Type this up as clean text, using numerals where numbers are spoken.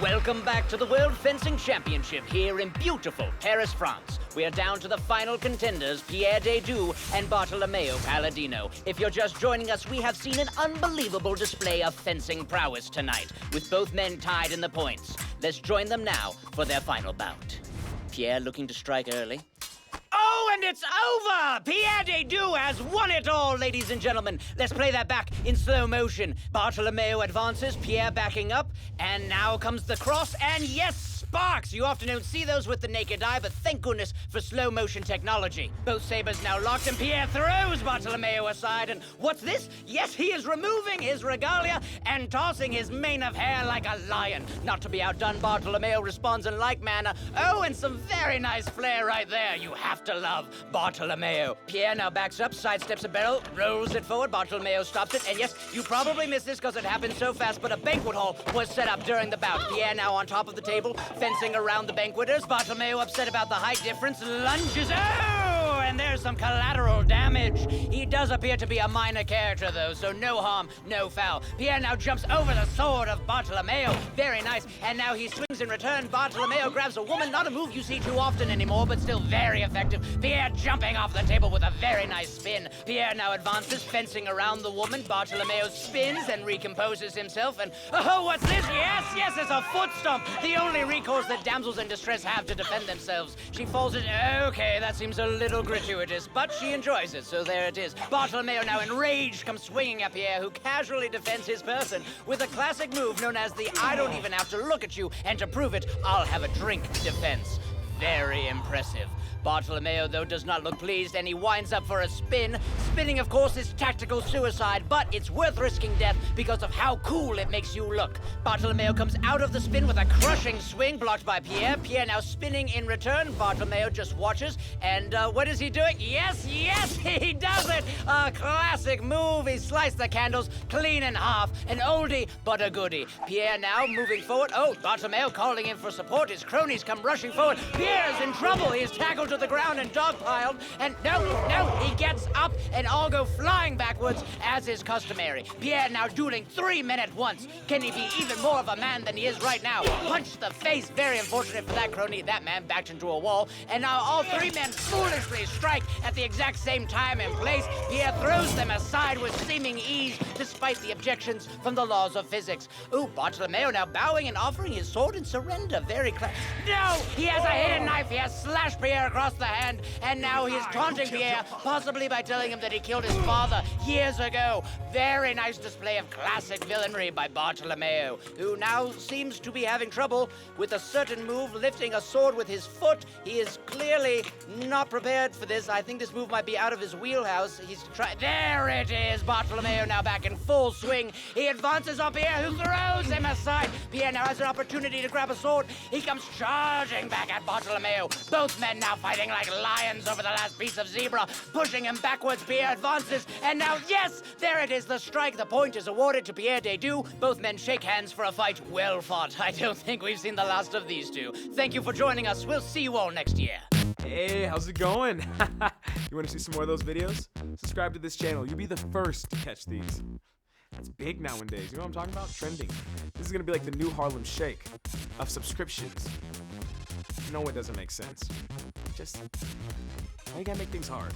Welcome back to the World Fencing Championship here in beautiful Paris, France. We are down to the final contenders, Pierre Desdoux and Bartolomeo Palladino. If you're just joining us, we have seen an unbelievable display of fencing prowess tonight, with both men tied in the points. Let's join them now for their final bout. Pierre looking to strike early. Oh, and it's over! Pierre Desdoux has won it all, ladies and gentlemen. Let's play that back in slow motion. Bartolomeo advances, Pierre backing up, and now comes the cross, and yes, sparks! You often don't see those with the naked eye, but thank goodness for slow motion technology. Both sabers now locked, and Pierre throws Bartolomeo aside, and what's this? Yes, he is removing his regalia and tossing his mane of hair like a lion. Not to be outdone, Bartolomeo responds in like manner. Oh, and some very nice flair right there. You have to love Bartolomeo. Pierre now backs up, sidesteps a barrel, rolls it forward. Bartolomeo stops it, and yes, you probably missed this because it happened so fast, but a banquet hall was set up during the bout. Pierre now on top of the table, fencing around the banqueters. Bartolomeo upset about the height difference, lunges. Oh, and there's some collateral damage. He does appear to be a minor character, though, so no harm, no foul. Pierre now jumps over the sword of Bartolomeo. Very nice, and now he swings in return. Bartolomeo grabs a woman, not a move you see too often anymore, but still very effective. Pierre jumping off the table with a very nice spin. Pierre now advances, fencing around the woman. Bartolomeo spins and recomposes himself, and oh, what's this? Yes, it's a foot stomp. The only recourse that damsels in distress have to defend themselves. She falls it. Okay, that seems a little gratuitous, but she enjoys it, so there it is. Bartolomeo now enraged comes swinging at Pierre, who casually defends his person with a classic move known as the I don't even have to look at you, and to prove it, I'll have a drink defense. Very impressive. Bartolomeo, though, does not look pleased, and he winds up for a spin. Spinning, of course, is tactical suicide, but it's worth risking death because of how cool it makes you look. Bartolomeo comes out of the spin with a crushing swing, blocked by Pierre. Pierre now spinning in return. Bartolomeo just watches, and what is he doing? Yes, he does it! A classic move. He sliced the candles clean in half. An oldie, but a goodie. Pierre now moving forward. Oh, Bartolomeo calling in for support. His cronies come rushing forward. Pierre's in trouble. He is tackled to the ground and dogpiled, and no, he gets up, and all go flying backwards, as is customary. Pierre now dueling 3 men at once. Can he be even more of a man than he is right now? Punch the face, very unfortunate for that crony. That man backed into a wall, and now all 3 men foolishly strike at the exact same time and place. Pierre throws them aside with seeming ease, despite the objections from the laws of physics. Ooh, Bartolomeo now bowing and offering his sword in surrender. Very no! He has a hidden knife. He has slashed Pierre across the hand, and now he's taunting Pierre, possibly by telling him that he killed his father years ago. Very nice display of classic villainry by Bartolomeo, who now seems to be having trouble with a certain move, lifting a sword with his foot. He is clearly not prepared for this. I think this move might be out of his wheelhouse. He's trying. There it is! Bartolomeo now back in full swing. He advances on Pierre, who throws him aside. Pierre now has an opportunity to grab a sword. He comes charging back at Bartolomeo. Both men now fighting like lions over the last piece of zebra, pushing him backwards. Pierre advances, and now, yes, there it is, the strike. The point is awarded to Pierre Desdoux. Both men shake hands for a fight well fought. I don't think we've seen the last of these two. Thank you for joining us. We'll see you all next year. Hey, how's it going? You want to see some more of those videos? Subscribe to this channel. You'll be the first to catch these. It's big nowadays. You know what I'm talking about? Trending. This is going to be like the new Harlem Shake of subscriptions. No, it doesn't make sense. Just, why you gotta make things hard?